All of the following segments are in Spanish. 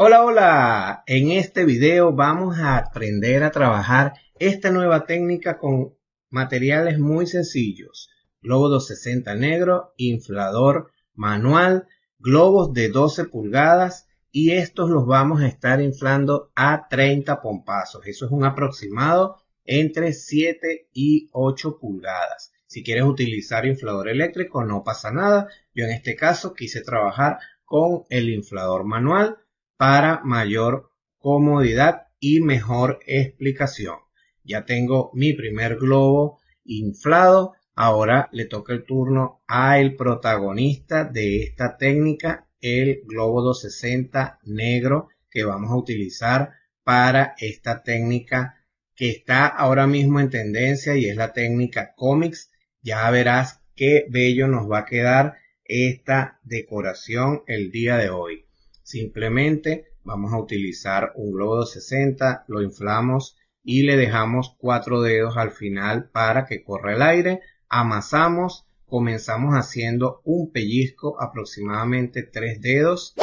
Hola, hola. En este video vamos a aprender a trabajar esta nueva técnica con materiales muy sencillos. Globo 260 negro, inflador manual, globos de 12 pulgadas y estos los vamos a estar inflando a 30 pompazos. Eso es un aproximado entre 7 y 8 pulgadas. Si quieres utilizar inflador eléctrico no pasa nada. Yo en este caso quise trabajar con el inflador manual para mayor comodidad y mejor explicación. Ya tengo mi primer globo inflado. Ahora le toca el turno al protagonista de esta técnica, el globo 260 negro que vamos a utilizar para esta técnica que está ahora mismo en tendencia y es la técnica Comics. Ya verás qué bello nos va a quedar esta decoración el día de hoy. Simplemente vamos a utilizar un globo 260, lo inflamos y le dejamos 4 dedos al final para que corra el aire. Amasamos, comenzamos haciendo un pellizco, aproximadamente 3 dedos.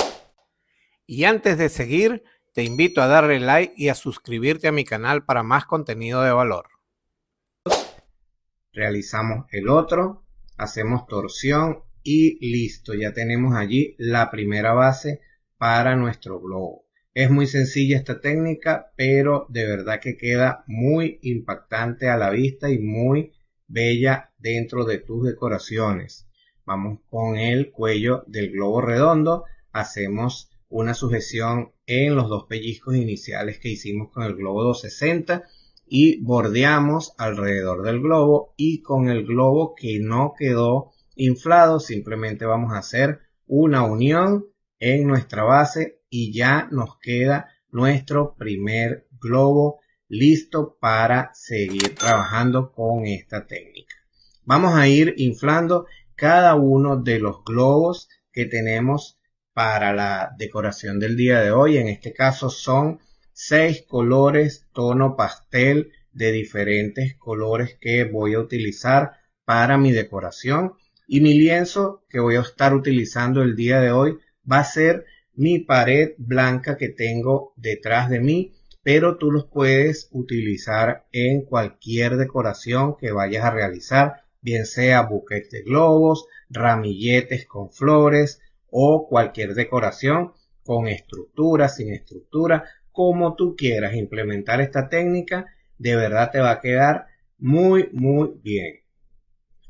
Y antes de seguir, te invito a darle like y a suscribirte a mi canal para más contenido de valor. Realizamos el otro, hacemos torsión y listo, ya tenemos allí la primera base para nuestro globo. Es muy sencilla esta técnica, pero de verdad que queda muy impactante a la vista y muy bella dentro de tus decoraciones. Vamos con el cuello del globo redondo, hacemos una sujeción en los dos pellizcos iniciales que hicimos con el globo 260 y bordeamos alrededor del globo, y con el globo que no quedó inflado simplemente vamos a hacer una unión en nuestra base y ya nos queda nuestro primer globo listo para seguir trabajando con esta técnica. Vamos a ir inflando cada uno de los globos que tenemos para la decoración del día de hoy. En este caso son 6 colores tono pastel de diferentes colores que voy a utilizar para mi decoración, y mi lienzo que voy a estar utilizando el día de hoy va a ser mi pared blanca que tengo detrás de mí, pero tú los puedes utilizar en cualquier decoración que vayas a realizar, bien sea buquetes de globos, ramilletes con flores o cualquier decoración con estructura, sin estructura, como tú quieras implementar esta técnica. De verdad te va a quedar muy bien.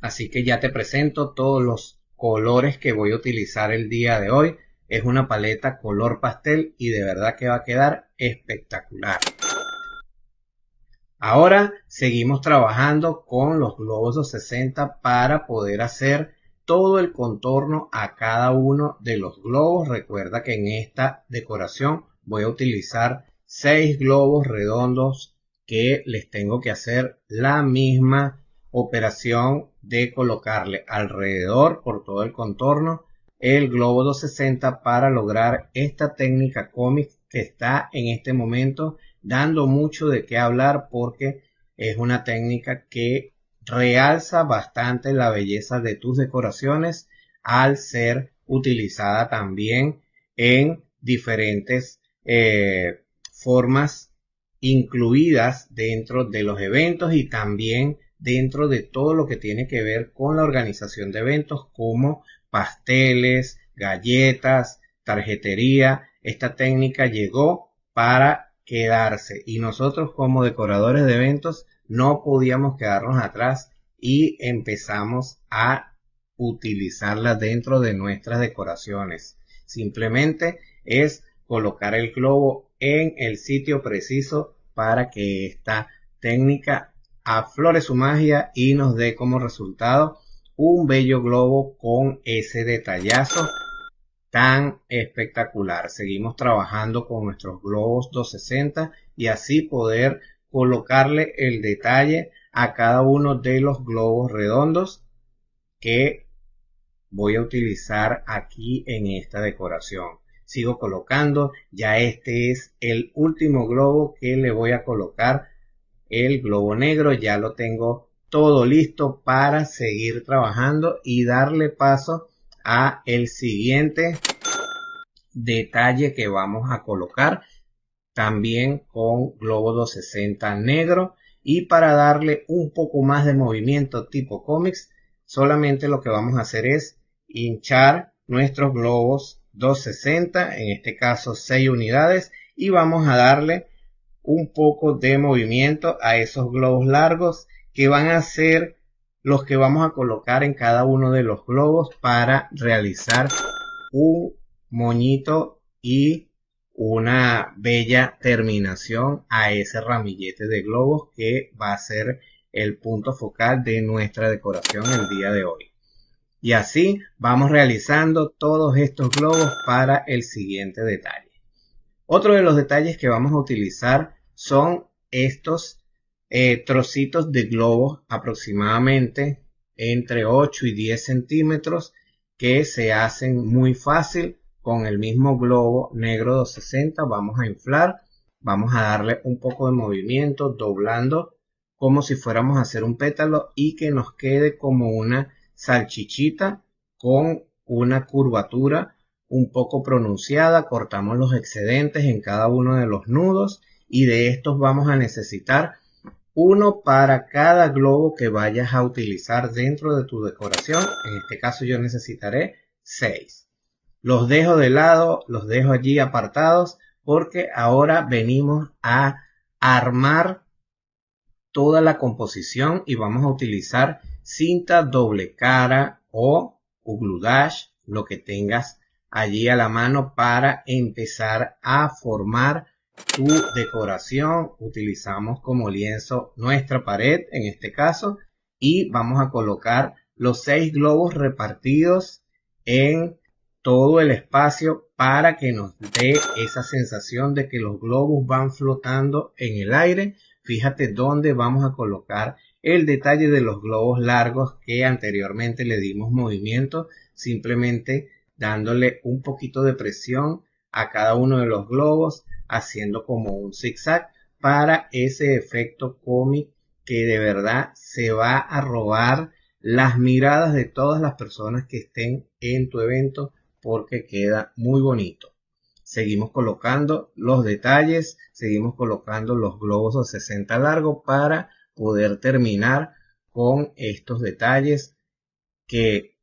Así que ya te presento todos los colores que voy a utilizar el día de hoy. Es una paleta color pastel y de verdad que va a quedar espectacular. Ahora seguimos trabajando con los globos 260 para poder hacer todo el contorno a cada uno de los globos. Recuerda que en esta decoración voy a utilizar 6 globos redondos que les tengo que hacer la misma operación de colocarle alrededor por todo el contorno el globo 260 para lograr esta técnica cómic que está en este momento dando mucho de qué hablar, porque es una técnica que realza bastante la belleza de tus decoraciones al ser utilizada también en diferentes formas incluidas dentro de los eventos y también dentro de todo lo que tiene que ver con la organización de eventos como pasteles, galletas, tarjetería. Esta técnica llegó para quedarse y nosotros como decoradores de eventos no podíamos quedarnos atrás y empezamos a utilizarla dentro de nuestras decoraciones. Simplemente es colocar el globo en el sitio preciso para que esta técnica aflore su magia y nos dé como resultado un bello globo con ese detallazo tan espectacular. Seguimos trabajando con nuestros globos 260 y así poder colocarle el detalle a cada uno de los globos redondos que voy a utilizar aquí en esta decoración. Sigo colocando, ya este es el último globo que le voy a colocar, el globo negro. Ya lo tengo todo listo para seguir trabajando y darle paso a el siguiente detalle que vamos a colocar también con globo 260 negro. Y para darle un poco más de movimiento tipo cómics, solamente lo que vamos a hacer es hinchar nuestros globos 260, en este caso 6 unidades, y vamos a darle un poco de movimiento a esos globos largos que van a ser los que vamos a colocar en cada uno de los globos para realizar un moñito y una bella terminación a ese ramillete de globos que va a ser el punto focal de nuestra decoración el día de hoy. Y así vamos realizando todos estos globos para el siguiente detalle. Otro de los detalles que vamos a utilizar son estos trocitos de globos aproximadamente entre 8 y 10 centímetros que se hacen muy fácil con el mismo globo negro 260. Vamos a inflar, vamos a darle un poco de movimiento doblando como si fuéramos a hacer un pétalo y que nos quede como una salchichita con una curvatura un poco pronunciada. Cortamos los excedentes en cada uno de los nudos y de estos vamos a necesitar uno para cada globo que vayas a utilizar dentro de tu decoración. En este caso yo necesitaré 6. Los dejo de lado, los dejo allí apartados porque ahora venimos a armar toda la composición y vamos a utilizar cinta doble cara o glue dash, lo que tengas allí a la mano para empezar a formar tu decoración. Utilizamos como lienzo nuestra pared en este caso y vamos a colocar los 6 globos repartidos en todo el espacio para que nos dé esa sensación de que los globos van flotando en el aire. Fíjate dónde vamos a colocar el detalle de los globos largos que anteriormente le dimos movimiento, simplemente dándole un poquito de presión a cada uno de los globos, haciendo como un zigzag para ese efecto cómic que de verdad se va a robar las miradas de todas las personas que estén en tu evento porque queda muy bonito. Seguimos colocando los detalles, seguimos colocando los globos 260 largos para poder terminar con estos detalles que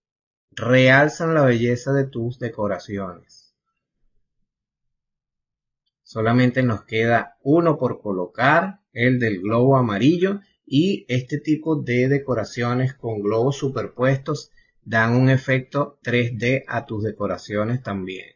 realzan la belleza de tus decoraciones. Solamente nos queda uno por colocar, el del globo amarillo, y este tipo de decoraciones con globos superpuestos dan un efecto 3D a tus decoraciones también.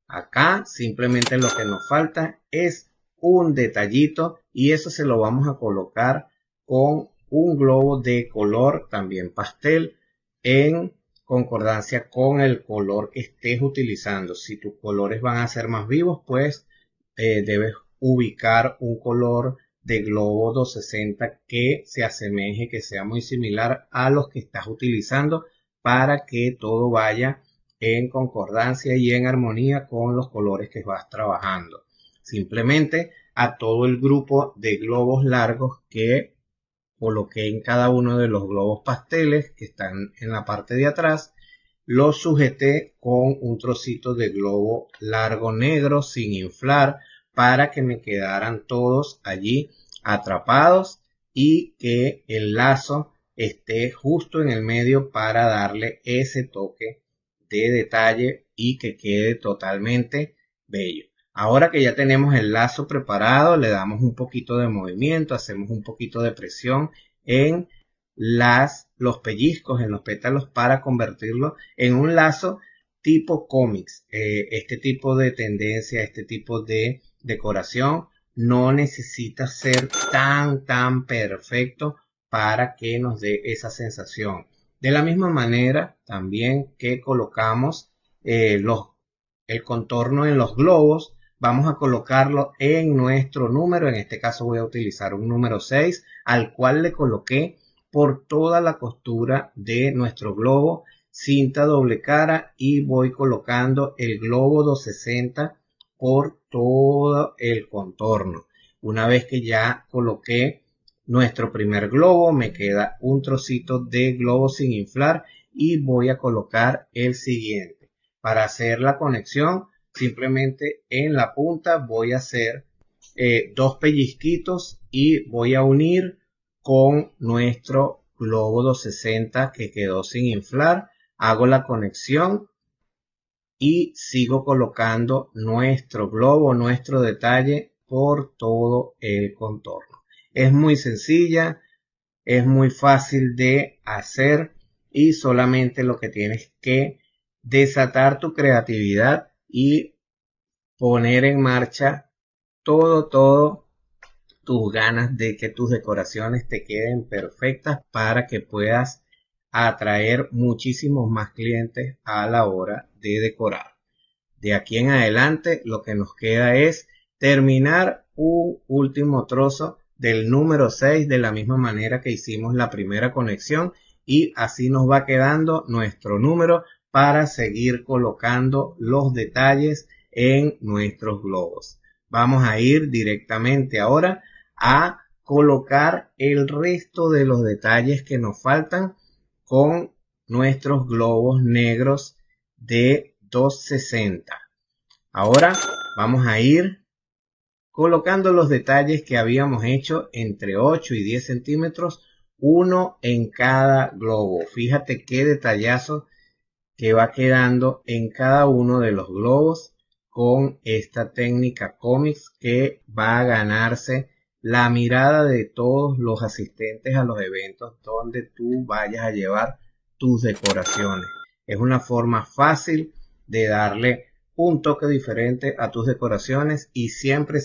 Acá simplemente lo que nos falta es un detallito y eso se lo vamos a colocar con un globo de color también pastel en concordancia con el color que estés utilizando. Si tus colores van a ser más vivos, pues debes ubicar un color de globo 260 que se asemeje, que sea muy similar a los que estás utilizando para que todo vaya en concordancia y en armonía con los colores que vas trabajando. Simplemente a todo el grupo de globos largos que coloqué en cada uno de los globos pasteles que están en la parte de atrás, los sujeté con un trocito de globo largo negro sin inflar para que me quedaran todos allí atrapados y que el lazo esté justo en el medio para darle ese toque de detalle y que quede totalmente bello. Ahora que ya tenemos el lazo preparado, le damos un poquito de movimiento, hacemos un poquito de presión en los pellizcos, en los pétalos para convertirlo en un lazo tipo cómics. Este tipo de tendencia, este tipo de decoración no necesita ser tan perfecto para que nos dé esa sensación. De la misma manera también que colocamos el contorno en los globos, vamos a colocarlo en nuestro número. En este caso voy a utilizar un número 6 al cual le coloqué por toda la costura de nuestro globo cinta doble cara y voy colocando el globo 260 por todo el contorno. Una vez que ya coloqué nuestro primer globo, me queda un trocito de globo sin inflar y voy a colocar el siguiente. Para hacer la conexión simplemente en la punta voy a hacer dos pellizquitos y voy a unir con nuestro globo 260 que quedó sin inflar. Hago la conexión y sigo colocando nuestro globo, nuestro detalle por todo el contorno. Es muy sencilla, es muy fácil de hacer y solamente lo que tienes que desatar tu creatividad y poner en marcha todo tus ganas de que tus decoraciones te queden perfectas para que puedas atraer muchísimos más clientes a la hora de decorar. De aquí en adelante lo que nos queda es terminar un último trozo del número 6 de la misma manera que hicimos la primera conexión, y así nos va quedando nuestro número para seguir colocando los detalles en nuestros globos. Vamos a ir directamente ahora a colocar el resto de los detalles que nos faltan con nuestros globos negros de 260. Ahora vamos a ir colocando los detalles que habíamos hecho entre 8 y 10 centímetros, uno en cada globo. Fíjate qué detallazo que va quedando en cada uno de los globos con esta técnica Comix, que va a ganarse la mirada de todos los asistentes a los eventos donde tú vayas a llevar tus decoraciones. Es una forma fácil de darle un toque diferente a tus decoraciones y siempre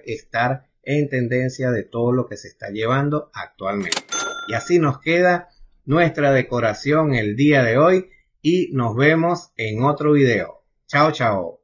estar en tendencia de todo lo que se está llevando actualmente. Y así nos queda nuestra decoración el día de hoy y nos vemos en otro video. Chao, chao.